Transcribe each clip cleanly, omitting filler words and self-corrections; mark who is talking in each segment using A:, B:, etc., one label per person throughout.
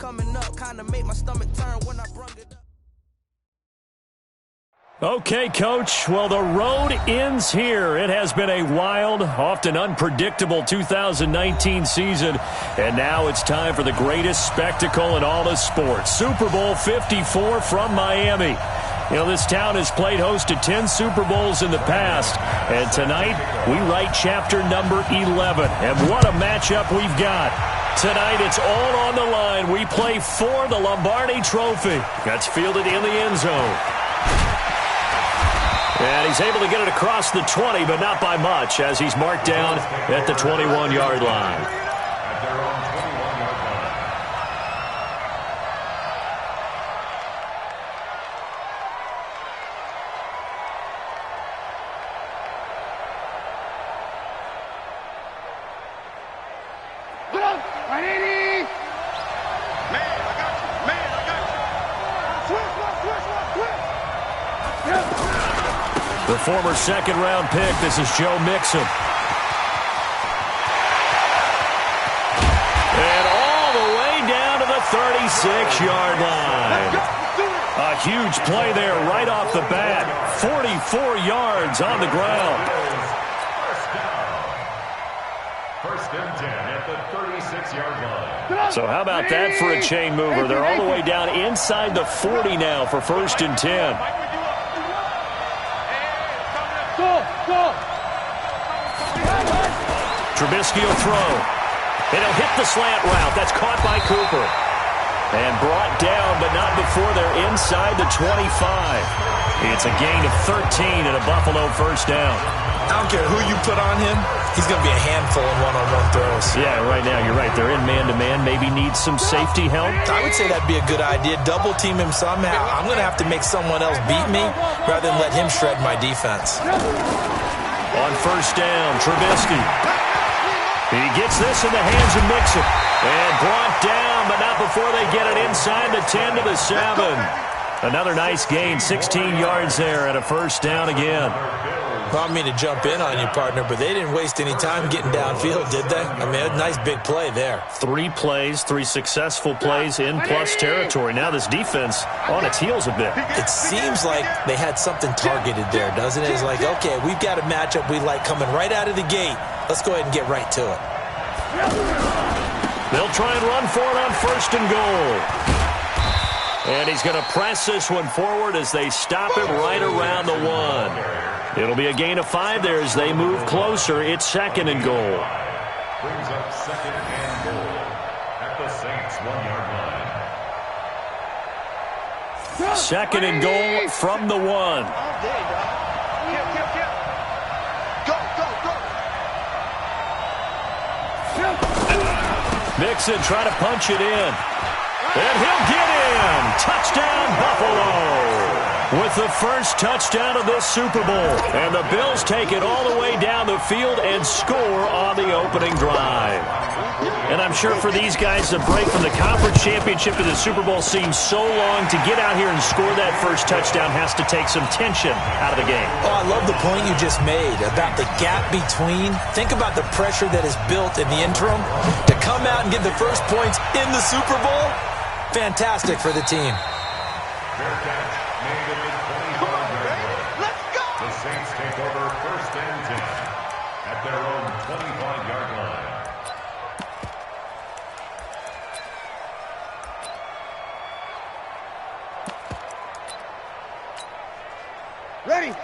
A: coming up kinda made my stomach turn when I brung it up.
B: Okay, Coach. Well, the road ends here. It has been a wild, often unpredictable 2019 season, and now it's time for the greatest spectacle in all of sports. Super Bowl 54 from Miami. You know, this town has played host to 10 Super Bowls in the past, and tonight we write chapter number 11. And what a matchup we've got. Tonight it's all on the line. We play for the Lombardi Trophy. That's fielded in the end zone. And he's able to get it across the 20, but not by much, as he's marked down at the 21-yard line. The former second-round pick, this is Joe Mixon. And all the way down to the 36-yard line. A huge play there right off the bat. 44 yards on the ground.
C: First and 10 at the 36-yard line.
B: So how about that for a chain mover? They're all the way down inside the 40 now for first and 10. Trubisky will throw. And he'll hit the slant route. That's caught by Cooper. And brought down, but not before they're inside the 25. It's a gain of 13 and a Buffalo first down.
D: I don't care who you put on him. He's going to be a handful in one-on-one throws.
B: Yeah, right now you're right. They're in man-to-man. Maybe needs some safety help.
D: I would say that'd be a good idea. Double team him somehow. I'm going to have to make someone else beat me rather than let him shred my defense.
B: On first down, Trubisky. He gets this in the hands of Mixon. And brought down, but not before they get it inside the 10 to the 7. Another nice gain, 16 yards there and a first down again.
D: Well, I mean to jump in on you, partner, but they didn't waste any time getting downfield, did they? I mean, a nice big play there.
B: 3 plays, 3 successful plays in plus territory. Now this defense on its heels a bit.
D: It seems like they had something targeted there, doesn't it? It's like, okay, we've got a matchup we like coming right out of the gate. Let's go ahead and get right to it.
B: They'll try and run for it on first and goal. And he's going to press this one forward as they stop it right around the 1. It'll be a gain of 5 there as they move closer. It's second and goal.
C: Brings up second and goal at the Saints' 1-yard line.
B: Second and goal from the 1. Mixon trying to punch it in. And he'll get in. Touchdown, Buffalo. With the first touchdown of this Super Bowl. And the Bills take it all the way down the field and score on the opening drive. And I'm sure for these guys, the break from the conference championship to the Super Bowl seems so long. To get out here and score that first touchdown has to take some tension out of the game.
D: Oh, I love the point you just made about the gap between. Think about the pressure that is built in the interim. To come out and get the first points in the Super Bowl, fantastic for the team.
C: Fair catch made at the 25-yard line. Let's go! The Saints take over first and 10 at their own 25-yard line.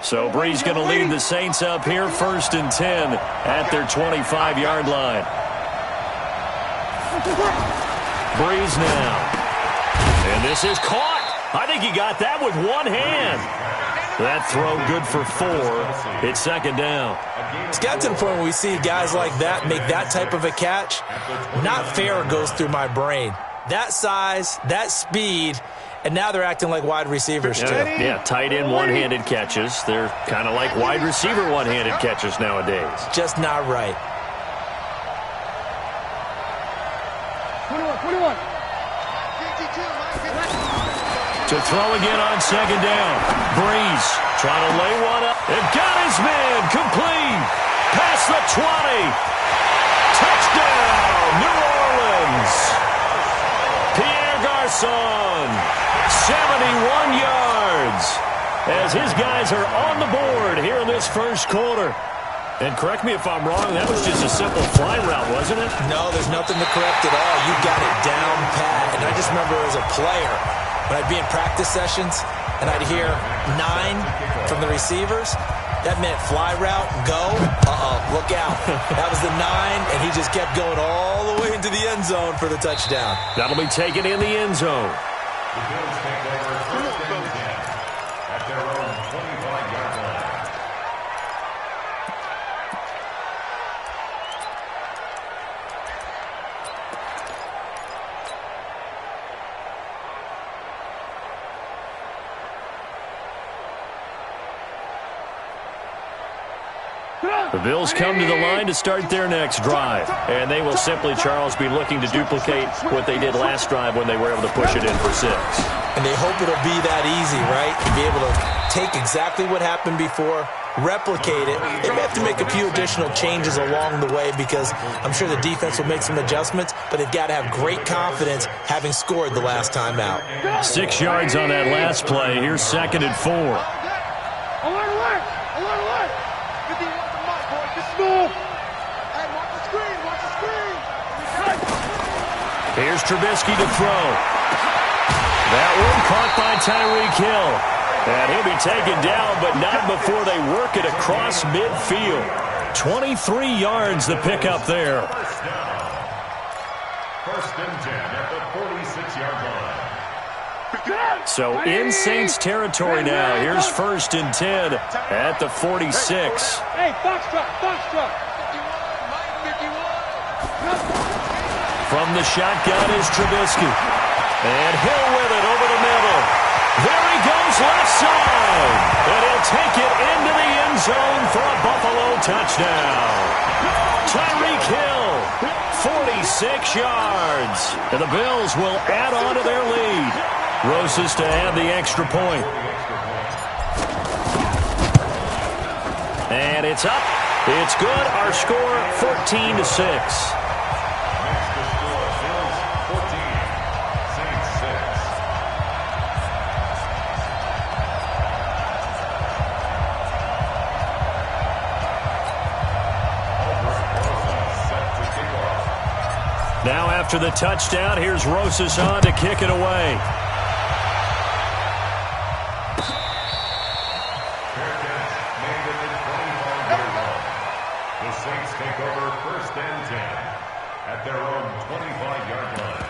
B: So Brees going to lead the Saints up here first and 10 at their 25-yard line. Brees now. And this is caught. I think he got that with one hand. That throw good for 4. It's second down.
D: It's got to the point where we see guys like that make that type of a catch. Not fair goes through my brain. That size, that speed, and now they're acting like wide receivers too.
B: Yeah, tight end one-handed catches. They're kind of like wide receiver one-handed catches nowadays.
D: Just not right.
E: 21.
B: To throw again on second down. Brees trying to lay one up. And got his man complete. Past the 20. Touchdown, New Orleans. Pierre Wilson. 71 yards as his guys are on the board here in this first quarter. And correct me if I'm wrong, that was just a simple fly route, wasn't it?
D: No, there's nothing to correct at all. You got it down pat. And I just remember as a player, when I'd be in practice sessions and I'd hear 9 from the receivers, that meant fly route, go, look out. That was the 9, and he just kept going all the way into the end zone for the touchdown.
B: That'll be taken in the end zone.
C: The Bills take over first and 10 at their own 25-yard line.
B: The Bills come to the line to start their next drive. And they will simply, Charles, be looking to duplicate what they did last drive when they were able to push it in for 6.
D: And they hope it'll be that easy, right? To be able to take exactly what happened before, replicate it. They may have to make a few additional changes along the way because I'm sure the defense will make some adjustments, but they've got to have great confidence having scored the last time out.
B: 6 yards on that last play. Here's 2nd and 4.
E: Alert!
B: Here's Trubisky to throw. That one caught by Tyreek Hill. And he'll be taken down, but not before they work it across midfield. 23 yards the pickup there.
C: First and 10 at the 46-yard line.
B: So in Saints territory now. Here's 1st and 10 at the 46.
E: Hey, Foxtrot.
B: From the shotgun is Trubisky. And Hill with it over the middle. There he goes left side. And he'll take it into the end zone for a Buffalo touchdown. Tyreek Hill, 46 yards. And the Bills will add on to their lead. Roses to add the extra point. And it's up. It's good. Our score, 14-6. Now after the touchdown, here's Rosas on to kick it away.
C: The Saints take over 1st and 10 at their own 25-yard line.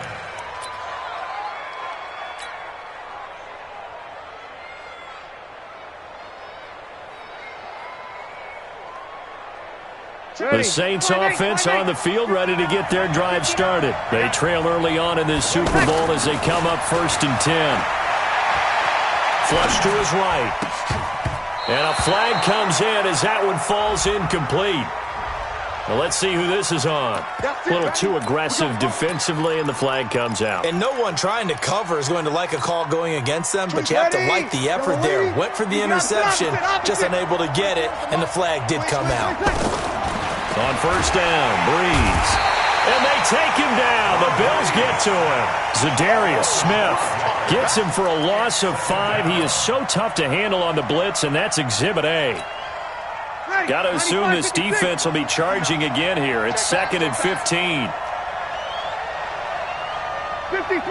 B: The Saints offense on the field, ready to get their drive started. They trail early on in this Super Bowl as they come up 1st and 10. Flush to his right. And a flag comes in as that one falls incomplete. Well, let's see who this is on. A little too aggressive defensively, and the flag comes out.
D: And no one trying to cover is going to like a call going against them, but you have to like the effort there. Went for the interception, just unable to get it, and the flag did come out.
B: On 1st down, Breeze. And they take him down. The Bills get to him. Zadarius Smith gets him for a loss of 5. He is so tough to handle on the blitz, and that's Exhibit A. Got to assume this defense will be charging again here. It's 2nd and 15.
E: 53.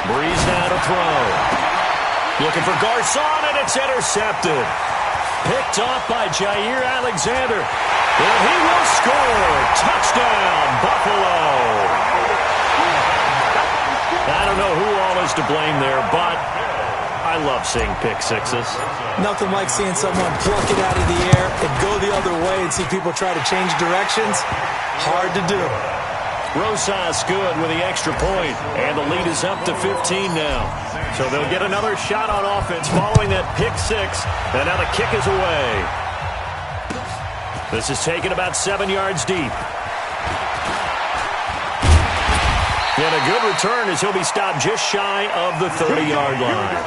B: Breeze now to throw. Looking for Garcon, and it's intercepted. Picked off by Jair Alexander. And he will score. Touchdown, Buffalo. I don't know who all is to blame there, but I love seeing pick sixes.
D: Nothing like seeing someone pluck it out of the air and go the other way and see people try to change directions. Hard to do.
B: Rosas good with the extra point, and the lead is up to 15 now. So they'll get another shot on offense following that pick six, and now the kick is away. This is taken about 7 yards deep. And a good return as he'll be stopped just shy of the 30-yard line.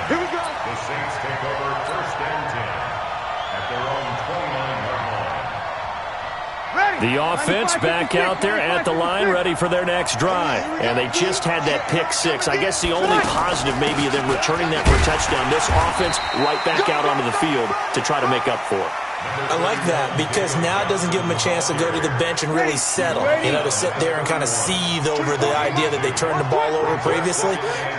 E: Here we go.
C: The Saints take over 1st and 10 at their own 29-yard line.
B: The offense back out there at the line, ready for their next drive. And they just had that pick six. I guess the only positive maybe of them returning that for a touchdown. This offense right back out onto the field to try to make up for it.
D: I like that because now it doesn't give them a chance to go to the bench and really settle, to sit there and kind of seethe over the idea that they turned the ball over previously.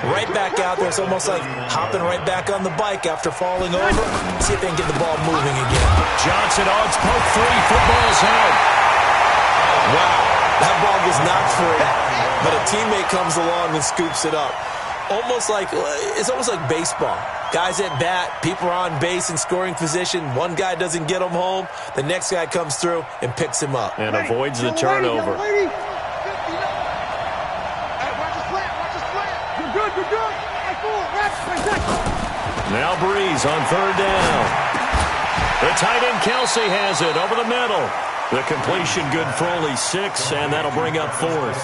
D: Right back out there, it's almost like hopping right back on the bike after falling over. See if they can get the ball moving again.
B: Johnson odds poke three, football's out.
D: Wow, that ball was not free, but a teammate comes along and scoops it up. It's almost like baseball. Guys at bat, people are on base in scoring position. One guy doesn't get him home. The next guy comes through and picks him up.
B: And avoids the turnover.
E: You're good, you're good.
B: Now Breeze on third down. The tight end Kelsey has it over the middle. The completion good for only 6, and that'll bring up fourth.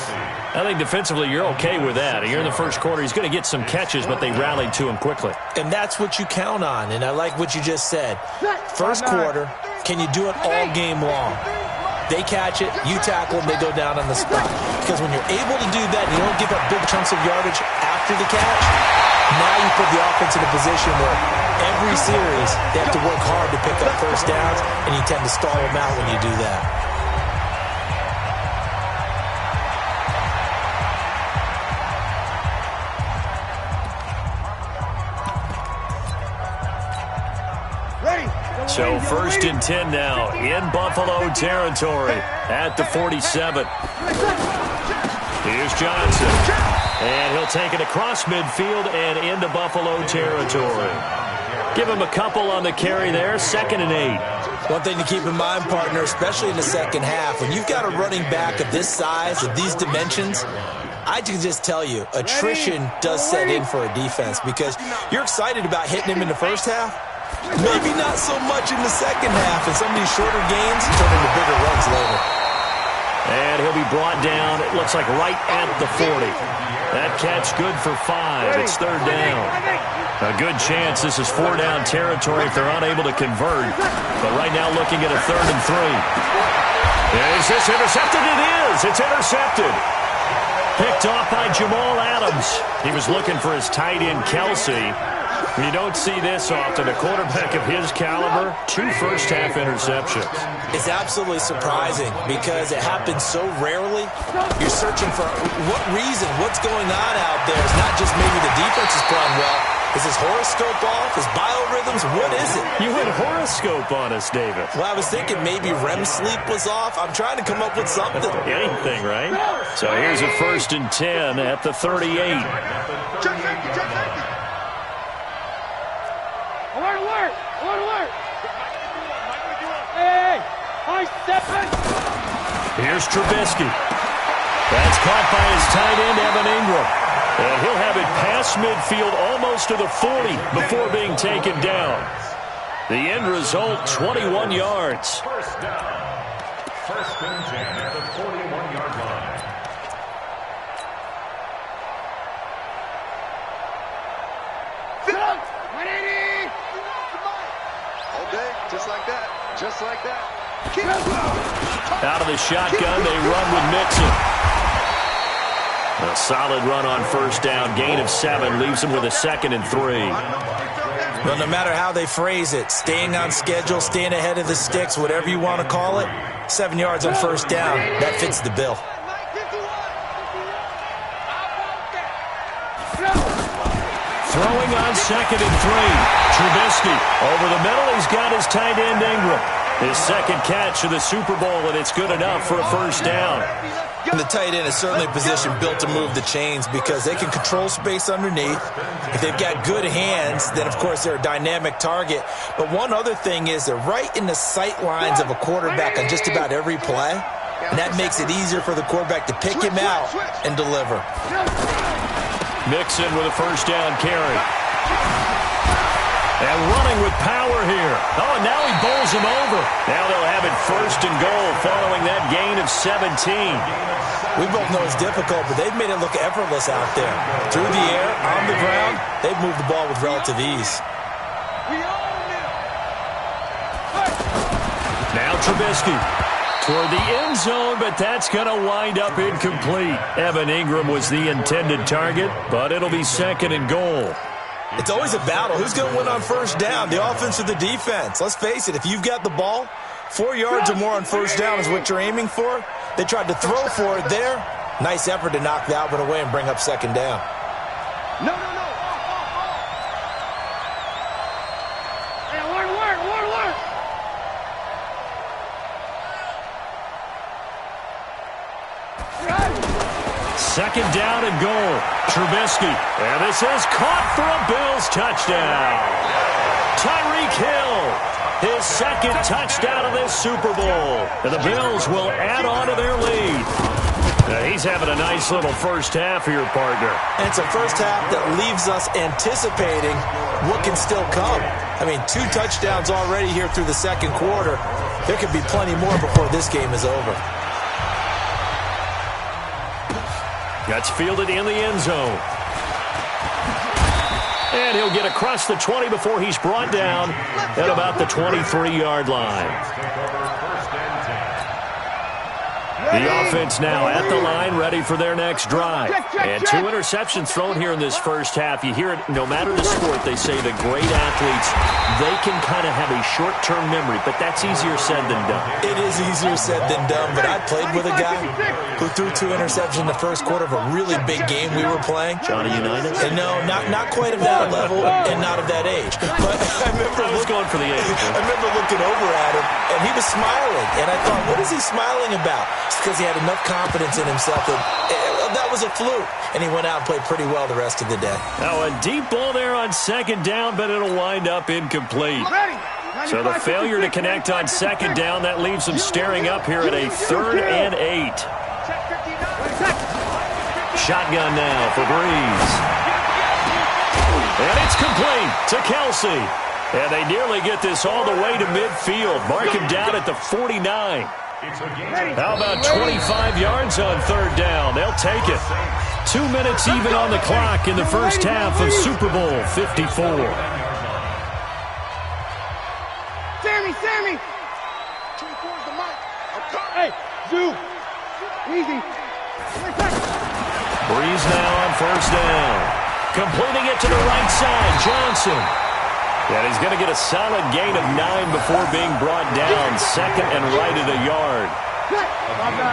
B: I think defensively you're okay with that. Here in the first quarter, he's going to get some catches, but they rallied to him quickly.
D: And that's what you count on, and I like what you just said. First quarter, can you do it all game long? They catch it, you tackle them, they go down on the spot. Because when you're able to do that, and you don't give up big chunks of yardage after the catch, now you put the offense in a position where every series they have to work hard to pick up first downs, and you tend to stall them out when you do that.
B: So first and 10 now in Buffalo territory at the 47. Here's Johnson. And he'll take it across midfield and into Buffalo territory. Give him a couple on the carry there, 2nd and 8.
D: One thing to keep in mind, partner, especially in the second half, when you've got a running back of this size, of these dimensions, I can just tell you, attrition does set in for a defense because you're excited about hitting him in the first half. Maybe not so much in the second half, and some of these shorter gains turn into bigger runs later.
B: And he'll be brought down, it looks like right at the 40. That catch good for 5. It's third down. A good chance this is 4-down territory if they're unable to convert. But right now looking at a 3rd and 3. Is this intercepted? It is. It's intercepted. Picked off by Jamal Adams. He was looking for his tight end, Kelsey. You don't see this often. A quarterback of his caliber, 2 first-half interceptions.
D: It's absolutely surprising because it happens so rarely. You're searching for what reason, what's going on out there. It's not just maybe the defense is playing well. Is his horoscope off? His biorhythms? What is it?
B: You went horoscope on us, David.
D: Well, I was thinking maybe REM sleep was off. I'm trying to come up with something.
B: Anything, right? So here's a 1st and 10 at the 38.
E: Alert, alert! Alert, alert! Hey! High stepping!
B: Here's Trubisky. That's caught by his tight end, Evan Ingram. And he'll have it past midfield almost to the 40 before being taken down. The end result, 21 yards.
C: First down. 1st and 10 at the 41-yard line.
E: Sit up! 180!
F: All day, just like that. Just like that.
B: Out of the shotgun, they run with Mixon. A solid run on first down. Gain of 7 leaves him with a 2nd and 3.
D: Well, no matter how they phrase it, staying on schedule, staying ahead of the sticks, whatever you want to call it, 7 yards on first down, that fits the bill.
B: Throwing on 2nd and 3. Trubisky over the middle. He's got his tight end, Ingram. His 2nd catch of the Super Bowl, and it's good enough for a first down.
D: And the tight end is certainly a position built to move the chains because they can control space underneath. If they've got good hands, then, of course, they're a dynamic target. But one other thing is they're right in the sight lines of a quarterback on just about every play, and that makes it easier for the quarterback to pick him out and deliver.
B: Mixon with a first down carry. And running with power here. Oh, and now he bowls him over. Now they'll have it 1st and goal following that gain of 17.
D: We both know it's difficult, but they've made it look effortless out there. Through the air, on the ground, they've moved the ball with relative ease.
B: Now Trubisky. toward the end zone, but that's going to wind up incomplete. Evan Ingram was the intended target, but it'll be 2nd and goal.
D: It's always a battle. Who's going to win on first down, the offense or the defense? Let's face it, if you've got the ball, 4 yards or more on first down is what you're aiming for. They tried to throw for it there. Nice effort to knock that one away and bring up 2nd down.
E: No. Hey, alert.
B: 2nd down and goal. Trubisky. And this is caught for a Bills touchdown. Tyreek Hill, his 2nd touchdown of this Super Bowl. And the Bills will add on to their lead. Now he's having a nice little first half here, partner.
D: And it's a first half that leaves us anticipating what can still come. I mean, 2 touchdowns already here through the 2nd quarter. There could be plenty more before this game is over.
B: That's fielded in the end zone. And he'll get across the 20 before he's brought down at about the 23-yard line. The offense now at the line, ready for their next drive. And 2 interceptions thrown here in this first half. You hear it, no matter the sport, they say the great athletes, they can kind of have a short-term memory, but that's easier said than done.
D: It is easier said than done, but I played with a guy who threw 2 interceptions in the first quarter of a really big game we were playing.
B: Johnny Unitas?
D: And no, not quite of that level and not of that age. But I was
B: going for the age.
D: I remember looking over at him, and he was smiling. And I thought, what is he smiling about? It's because he had enough confidence in himself that was a fluke. And he went out and played pretty well the rest of the day.
B: Now a deep ball there on 2nd down, but it'll wind up incomplete. So the failure to connect on 2nd down, that leaves them staring up here at a 3rd and 8. Shotgun now for Breeze. And it's complete to Kelsey. And they nearly get this all the way to midfield. Mark him down at the 49. How about 25 yards on 3rd down? They'll take it. 2 minutes even on the clock in the first half of Super Bowl 54.
E: Sammy! Hey, Zoo! Easy.
B: Breeze now on 1st down. Completing it to the right side, Johnson. And he's going to get a solid gain of 9 before being brought down. 2nd and right at a yard.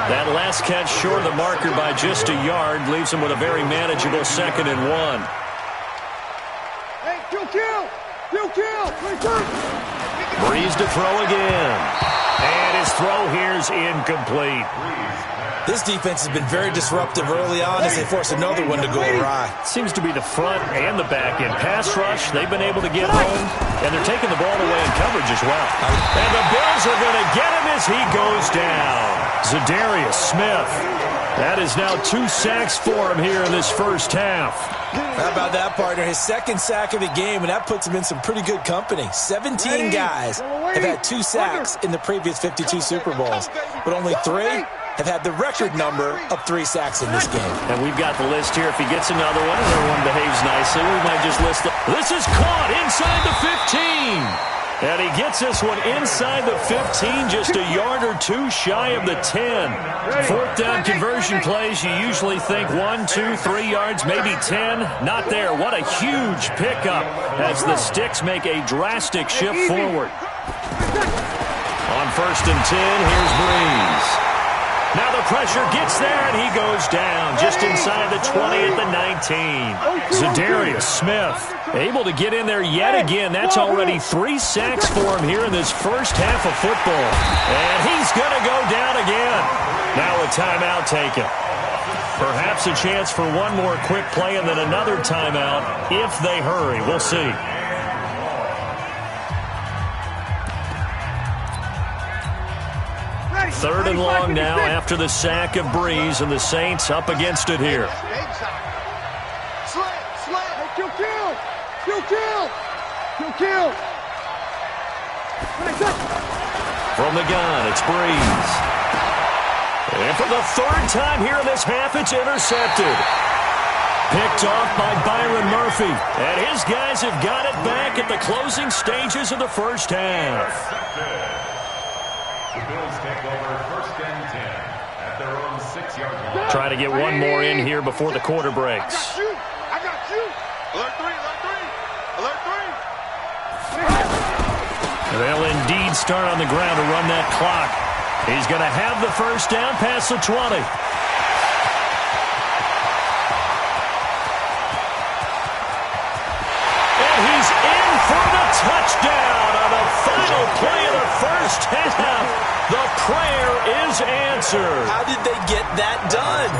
B: That last catch short of the marker by just a yard leaves him with a very manageable 2nd and 1.
E: Hey, kill!
B: Breeze to throw again. And his throw here's incomplete.
D: This defense has been very disruptive early on as they force another one to go awry.
B: Seems to be the front and the back end. Pass rush, they've been able to get home, and they're taking the ball away in coverage as well. And the Bills are going to get him as he goes down. Zadarius Smith. That is now 2 sacks for him here in this first half.
D: How about that, partner? His 2nd sack of the game, and that puts him in some pretty good company. 17 guys have had 2 sacks in the previous 52 Super Bowls, but only 3 have had the record number of 3 sacks in this game.
B: And we've got the list here. If he gets another one behaves nicely, we might just list it. This is caught inside the 15. And he gets this one inside the 15, just a yard or 2 shy of the 10. 4th down conversion plays, you usually think 1, 2, 3 yards, maybe 10. Not there. What a huge pickup as the Sticks make a drastic shift forward. On 1st and 10, here's Breeze. Now the pressure gets there, and he goes down just inside the 20 at the 19. Zadarius Smith able to get in there yet again. That's already 3 sacks for him here in this first half of football. And he's going to go down again. Now a timeout taken. Perhaps a chance for one more quick play and then another timeout if they hurry. We'll see. Third and long now after the sack of Breeze, and the Saints up against it here.
E: Kill!
B: From the gun, it's Breeze. And for the 3rd time here in this half, it's intercepted. Picked off by Byron Murphy. And his guys have got it back at the closing stages of the first half.
C: The Bills take over 1st and 10 at their own 6-yard line.
B: Trying to get one more in here before the quarter breaks.
F: I got you. Alert 3, alert 3. Alert 3.
B: They'll indeed start on the ground to run that clock. He's going to have the first down past the 20. Touchdown on the final play of the first half. The prayer is answered.
D: How did they get that done?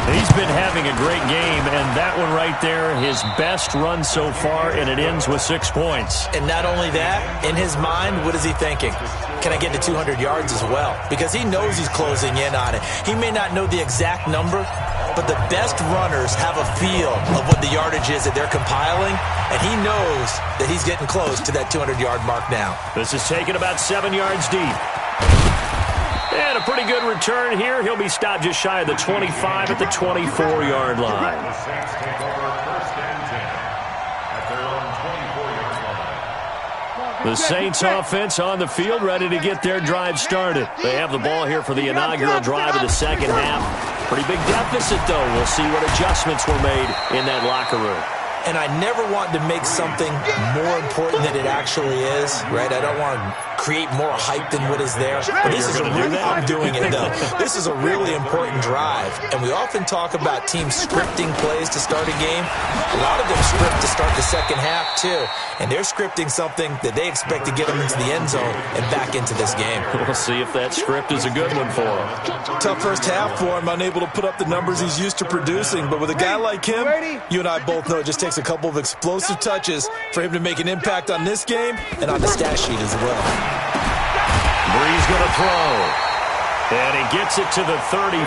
B: He's been having a great game, and that one right there, his best run so far, and it ends with 6 points.
D: And not only that, in his mind, what is he thinking? Can I get to 200 yards as well? Because he knows he's closing in on it. He may not know the exact number, but the best runners have a feel of what the yardage is that they're compiling, and he knows that he's getting close to that 200-yard mark now.
B: This is taken about 7 yards deep. And a pretty good return here. He'll be stopped just shy of the 25 at the 24-yard line.
C: The Saints take over 1st and 10 at their own 24-yard line.
B: The Saints offense on the field, ready to get their drive started. They have the ball here for the inaugural drive of the second half. Pretty big deficit, though. We'll see what adjustments were made in that locker room.
D: And I never want to make something more important than it actually is, right? I don't want to create more hype than what is there. But this is I'm doing it, though. This is a really important drive. And we often talk about teams scripting plays to start a game. A lot of them script to start the second half, too. And they're scripting something that they expect to get them into the end zone and back into this game.
B: We'll see if that script is a good one for him.
D: Tough first half for him, unable to put up the numbers he's used to producing. But with a guy like him, you and I both know it just takes a couple of explosive touches for him to make an impact on this game and on the stat sheet as well.
B: Breeze going to throw. And he gets it to the 34.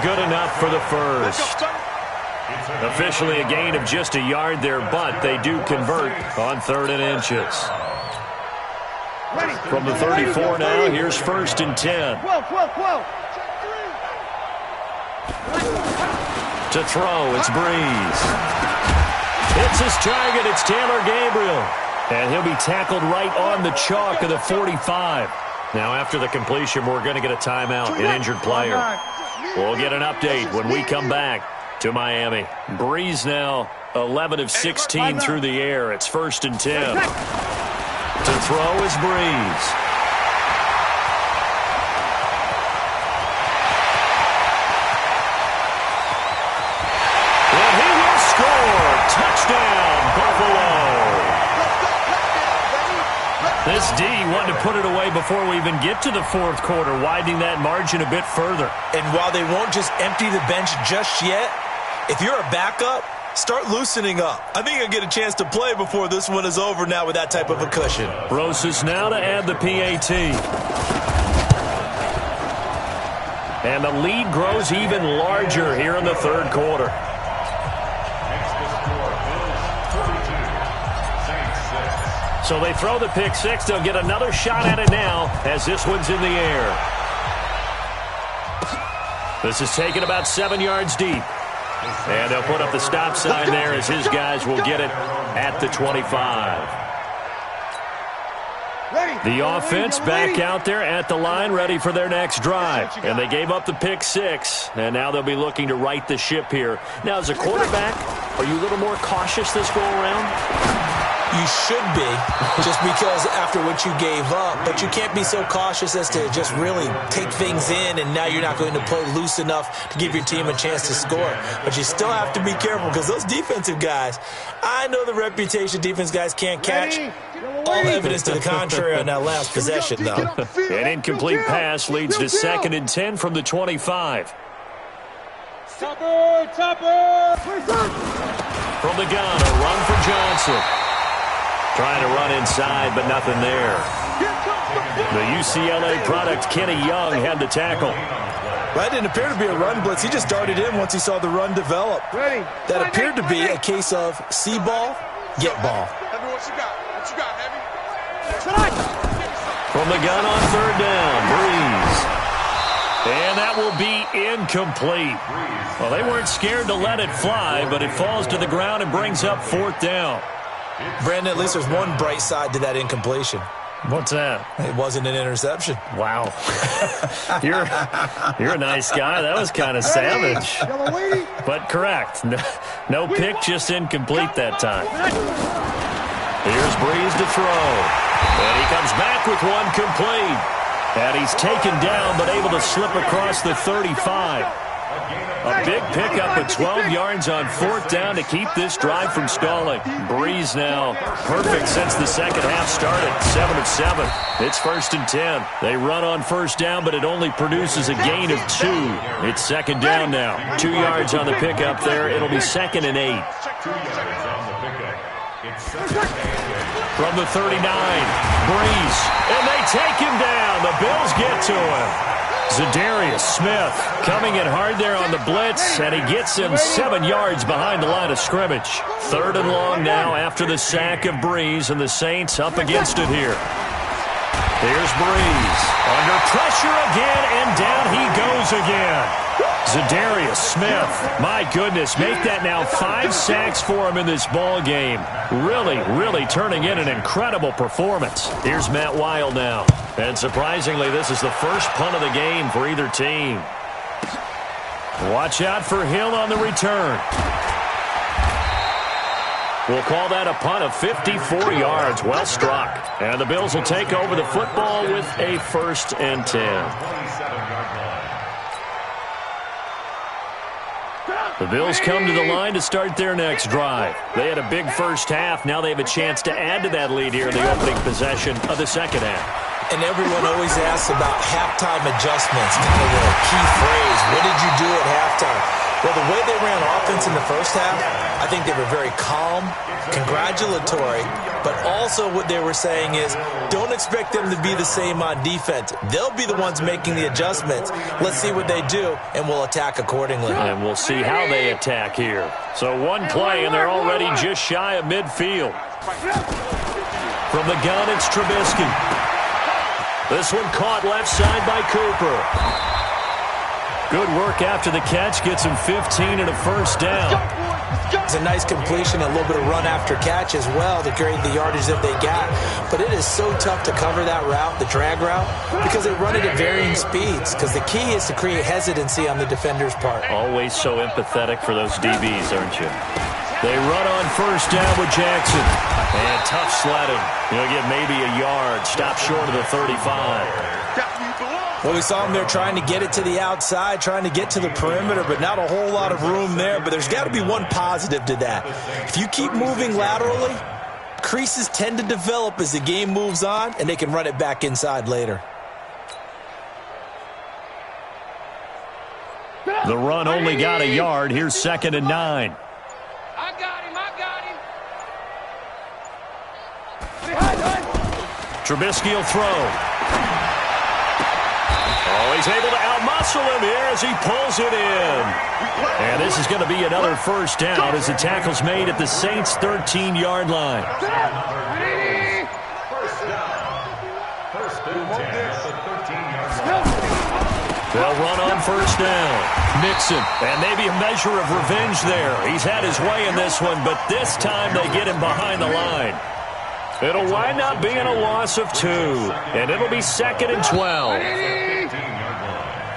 B: Good enough for the first. Officially a gain of just a yard there, but they do convert on 3rd and inches. From the 34 now, here's 1st and 10. To throw, it's Breeze. It's his target. It's Taylor Gabriel. And he'll be tackled right on the chalk of the 45. Now, after the completion, we're going to get a timeout, an injured player. We'll get an update when we come back to Miami. Breeze now 11 of 16 through the air. It's 1st and 10. To throw is Breeze. Touchdown, Buffalo. This D wanted to put it away before we even get to the 4th quarter, widening that margin a bit further.
D: And while they won't just empty the bench just yet, if you're a backup, start loosening up. I think you'll get a chance to play before this one is over now with that type of a cushion.
B: Rosas now to add the PAT. And the lead grows even larger here in the 3rd quarter. So they throw the pick 6. They'll get another shot at it now as this one's in the air. This is taken about 7 yards deep. And they'll put up the stop sign there as his guys will get it at the 25. The offense back out there at the line, ready for their next drive. And they gave up the pick 6, and now they'll be looking to right the ship here. Now, as a quarterback, are you a little more cautious this go-around?
D: You should be, just because after what you gave up. But you can't be so cautious as to just really take things in, and now you're not going to play loose enough to give your team a chance to score. But you still have to be careful, because those defensive guys, I know the reputation defense guys can't catch. All evidence to the contrary on that last possession, though.
B: An incomplete pass leads to 2nd and 10 from the 25. From the gun, a run for Johnson. Trying to run inside, but nothing there. The UCLA product, Kenny Young, had the tackle.
D: That didn't appear to be a run blitz. He just darted in once he saw the run develop. That appeared to be a case of see ball, get ball.
B: From the gun on 3rd down, Breeze. And that will be incomplete. Well, they weren't scared to let it fly, but it falls to the ground and brings up 4th down.
D: Brandon, at least there's one bright side to that incompletion.
B: What's that?
D: It wasn't an interception.
B: Wow. You're a nice guy. That was kind of savage. But correct. No pick, just incomplete that time. Here's Breeze to throw. And he comes back with one complete. And he's taken down but able to slip across the 35. A big pickup of 12 yards on 4th down to keep this drive from stalling. Breeze now perfect since the second half started. 7 of 7. It's 1st and 10. They run on 1st down, but it only produces a gain of 2. It's 2nd down now. 2 yards on the pickup there. It'll be 2nd and 8.
C: 2 yards on the pickup. It's 2nd and 8.
B: From the 39, Breeze. And they take him down. The Bills get to him. Zadarius Smith coming in hard there on the blitz, and he gets him 7 yards behind the line of scrimmage. 3rd and long now after the sack of Breeze, and the Saints up against it here. Here's Breeze. Under pressure again, and down he goes again. Zadarius Smith, my goodness, make that now 5 sacks for him in this ball game. Really turning in an incredible performance. Here's Matt Wild now. And surprisingly, this is the first punt of the game for either team. Watch out for Hill on the return. We'll call that a punt of 54 yards. Well struck. And the Bills will take over the football with a 1st and 10.
C: 27-yard line.
B: The Bills come to the line to start their next drive. They had a big first half. Now they have a chance to add to that lead here in the opening possession of the second half.
D: And everyone always asks about halftime adjustments, kind of the key phrase. What did you do at halftime? Well, the way they ran offense in the first half, I think they were very calm, congratulatory, but also what they were saying is don't expect them to be the same on defense. They'll be the ones making the adjustments. Let's see what they do, and we'll attack accordingly.
B: And we'll see how they attack here. So one play, and they're already just shy of midfield. From the gun, it's Trubisky. This one caught left side by Cooper. Good work after the catch. Gets him 15 and a 1st down.
D: It's a nice completion, a little bit of run after catch as well to create the yardage that they got. But it is so tough to cover that route, the drag route, because they run it at varying speeds. Because the key is to create hesitancy on the defender's part.
B: Always so empathetic for those DBs, aren't you? They run on 1st down with Jackson. And tough sledding. He'll get maybe a yard. Stop short of the 35.
D: Well, we saw him there trying to get it to the outside, trying to get to the perimeter, but not a whole lot of room there. But there's got to be one positive to that. If you keep moving laterally, creases tend to develop as the game moves on, and they can run it back inside later.
B: The run only got a yard. Here's 2nd and 9.
E: I got him.
B: Trubisky will throw. Oh, he's able to outmuscle him here as he pulls it in. And this is going to be another 1st down as the tackle's made at the Saints' 13-yard line.
C: 1st down. 1st and 10 at the 13-yard line.
B: They'll run on 1st down. Mixon, and maybe a measure of revenge there. He's had his way in this one, but this time they get him behind the line. It'll wind up being a loss of 2, and it'll be 2nd and 12.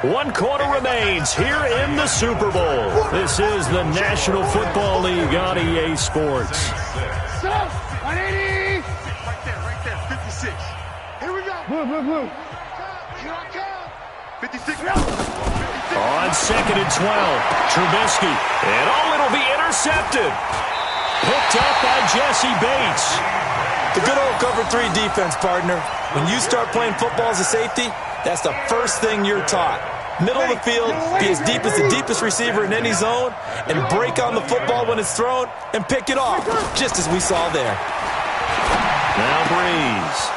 B: 1 quarter remains here in the Super Bowl. This is the National Football League on EA Sports.
E: 180. Right there, 56. Here we go. Blue. Here I come. 56.
B: On 2nd and 12, Trubisky. And it'll be intercepted. Picked up by Jesse Bates.
D: The good old cover 3 defense, partner. When you start playing football as a safety, that's the first thing you're taught. Middle of the field, be as deep as the deepest receiver in any zone, and break on the football when it's thrown and pick it off, just as we saw there.
B: Now Breeze.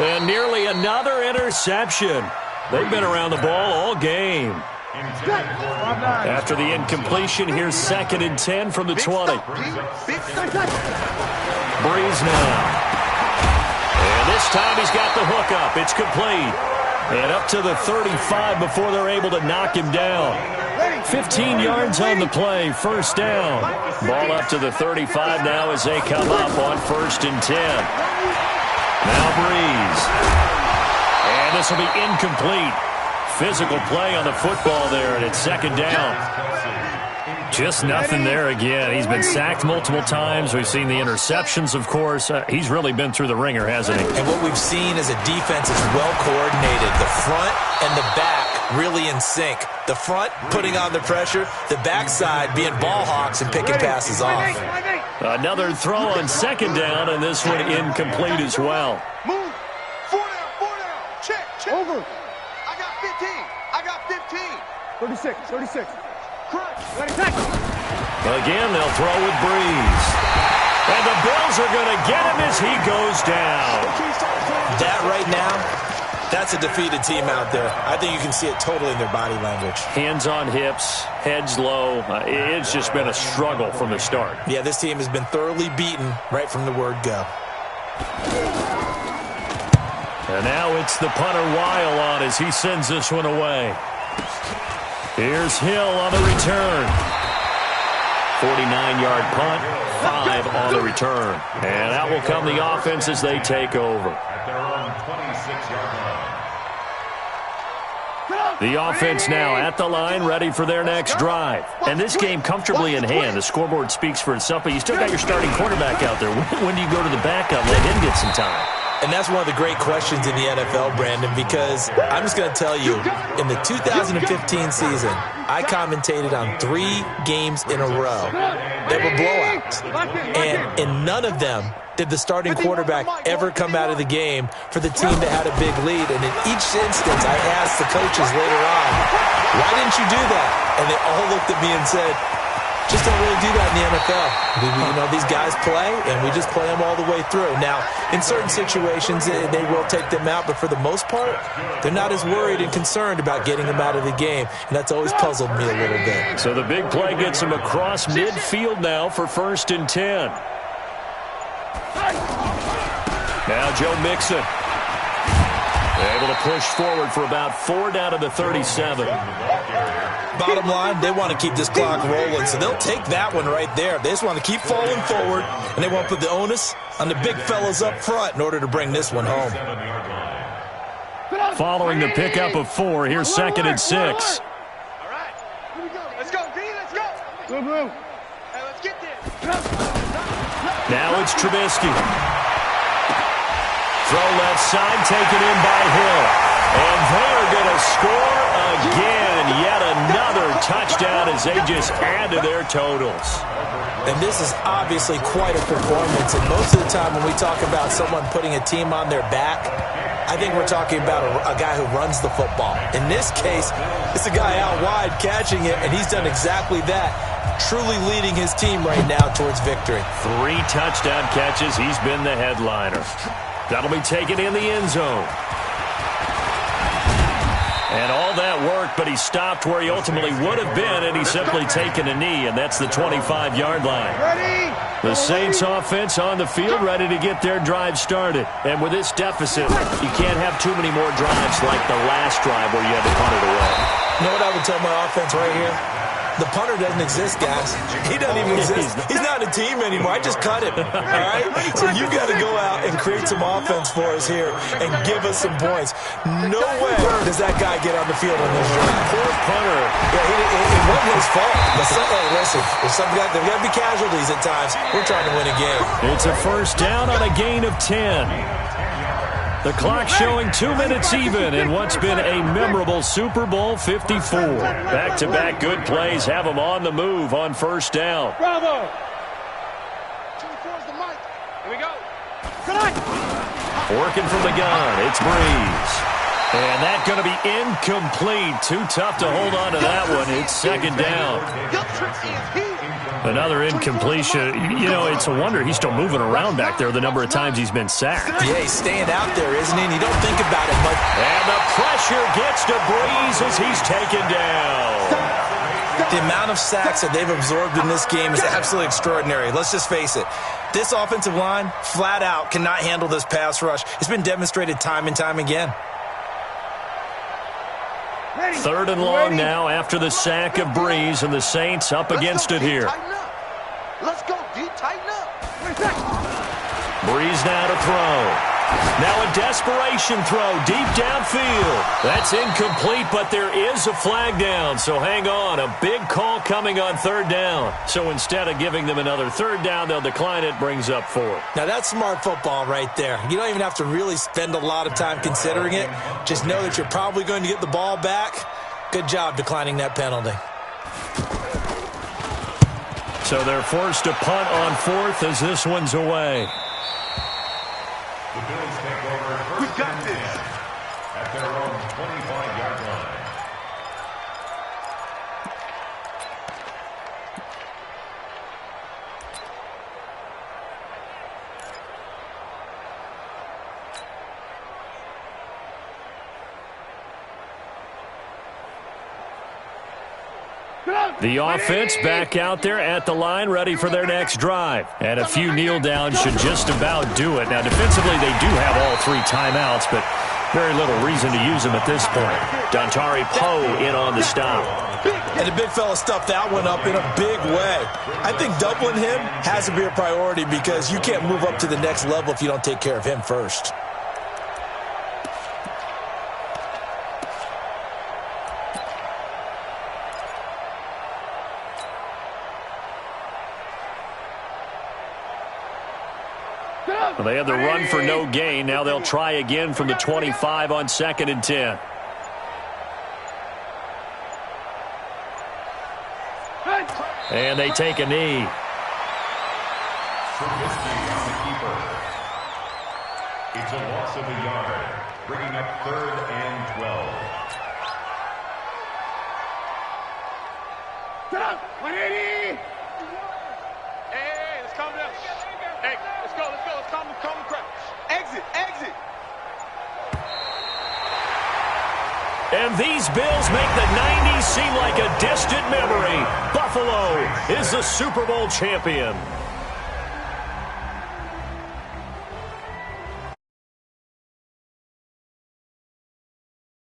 B: And nearly another interception. They've been around the ball all game. After the incompletion, here's 2nd and 10 from the 20. Breeze now. And this time he's got the hook up. It's complete. And up to the 35 before they're able to knock him down. 15 yards on the play, 1st down. Ball up to the 35 now as they come up on 1st and 10. Now Breeze. And this will be incomplete. Physical play on the football there, and it's second down. Just nothing there again. He's been sacked multiple times. We've seen the interceptions, of course. He's really been through the ringer, hasn't he?
D: And what we've seen as a defense is well coordinated. The front and the back really in sync. The front putting on the pressure, the backside being ball hawks and picking passes off.
B: Another throw on second down, and this one incomplete as well.
E: Move. 4 down. Check. Over. I got 15. 36.
B: Again, they'll throw with Breeze. And the Bills are going to get him as he goes down.
D: That right now, that's a defeated team out there. I think you can see it totally in their body language.
B: Hands on hips, heads low. It's just been a struggle from the start.
D: Yeah, this team has been thoroughly beaten right from the word go.
B: And now it's the punter Weil on as he sends this one away. Here's Hill on the return. 49-yard punt, 5 on the return. And out will come the offense as they take over.
C: At their own 26-yard line.
B: The offense now at the line, ready for their next drive. And this game comfortably in hand. The scoreboard speaks for itself, but you still got your starting quarterback out there. When do you go to the backup, let him get some time?
D: And that's one of the great questions in the NFL, Brandon, because I'm just going to tell you, in the 2015 season, I commentated on 3 games in a row that were blowouts. And in none of them did the starting quarterback ever come out of the game for the team that had a big lead. And in each instance, I asked the coaches later on, why didn't you do that? And they all looked at me and said, just don't really do that in the NFL. You know, these guys play, and we just play them all the way through. Now, in certain situations, they will take them out, but for the most part, they're not as worried and concerned about getting them out of the game, and that's always puzzled me a little bit.
B: So the big play gets them across midfield now for 1st and 10. Now Joe Mixon able to push forward for about 4 down to the 37.
D: Bottom line, they want to keep this clock rolling, so they'll take that one right there. They just want to keep falling forward, and they want to put the onus on the big fellas up front in order to bring this one home.
B: Following the pickup of 4, here's 2nd and 6.
E: All right. Here we go. Let's go, D. Let's go. Hey, let's get this.
B: Now it's Trubisky. Throw left side, taken in by Hill. And they're going to score again. Yet another touchdown as they just add to their totals.
D: And this is obviously quite a performance. And most of the time when we talk about someone putting a team on their back, I think we're talking about a guy who runs the football. In this case, it's a guy out wide catching it, and he's done exactly that, truly leading his team right now towards victory.
B: 3 touchdown catches. He's been the headliner. That'll be taken in the end zone. And all that work, but he stopped where he ultimately would have been, and he's simply taken a knee, and that's the 25-yard line. The Saints offense on the field, ready to get their drive started. And with this deficit, you can't have too many more drives like the last drive where you had to punt it away.
D: You know what I would tell my offense right here? The punter doesn't exist, guys. He doesn't even exist. He's not a team anymore. I just cut him, all right? So you got to go out and create some offense for us here and give us some points. No way does that guy get on the field on this drive.
B: Poor punter.
D: Yeah, it wasn't his fault. But hey, listen, there's got to be casualties at times. We're trying to win a game.
B: It's a 1st down on a gain of 10. The clock showing 2 minutes even in what's been a memorable Super Bowl 54. Back-to-back good plays have them on the move on 1st down.
E: Bravo. The mic. Here we go.
B: Working from the gun, it's Breeze. And that's going to be incomplete. Too tough to hold on to that one. It's 2nd down. Another incompletion. You know, it's a wonder he's still moving around back there the number of times he's been sacked.
D: Yeah, he's staying out there, isn't he? And you don't think about it much.
B: And the pressure gets to Breeze as he's taken down.
D: The amount of sacks that they've absorbed in this game is absolutely extraordinary. Let's just face it. This offensive line, flat out, cannot handle this pass rush. It's been demonstrated time and time again.
B: 3rd and long now after the sack of Breeze, and the Saints up against it here.
E: Let's go, D. Tighten up.
B: Breeze now to throw. Now a desperation throw deep downfield. That's incomplete, but there is a flag down. So hang on. A big call coming on third down. So instead of giving them another third down, they'll decline it, brings up 4.
D: Now that's smart football right there. You don't even have to really spend a lot of time considering it. Just know that you're probably going to get the ball back. Good job declining that penalty.
B: So they're forced to punt on 4th as this one's away.
C: The Bills take over first and 10 at their own 25-yard line.
B: The offense back out there at the line, ready for their next drive. And a few kneel downs should just about do it. Now, defensively, they do have all 3 timeouts, but very little reason to use them at this point. Dontari Poe in on the stop.
D: And the big fella stuffed that one up in a big way. I think doubling him has to be a priority because you can't move up to the next level if you don't take care of him first.
B: Well, they had the run for no gain. Now they'll try again from the 25 on 2nd and 10. And they take a knee.
C: Trubisky on the keeper. It's a loss of a yard, bringing up 3rd and 12.
E: Set up! 180! Hey, let's calm down. Hey, let's go. Let's calm the crowd. Exit!
B: And these Bills make the 90s seem like a distant memory. Buffalo is the Super Bowl champion.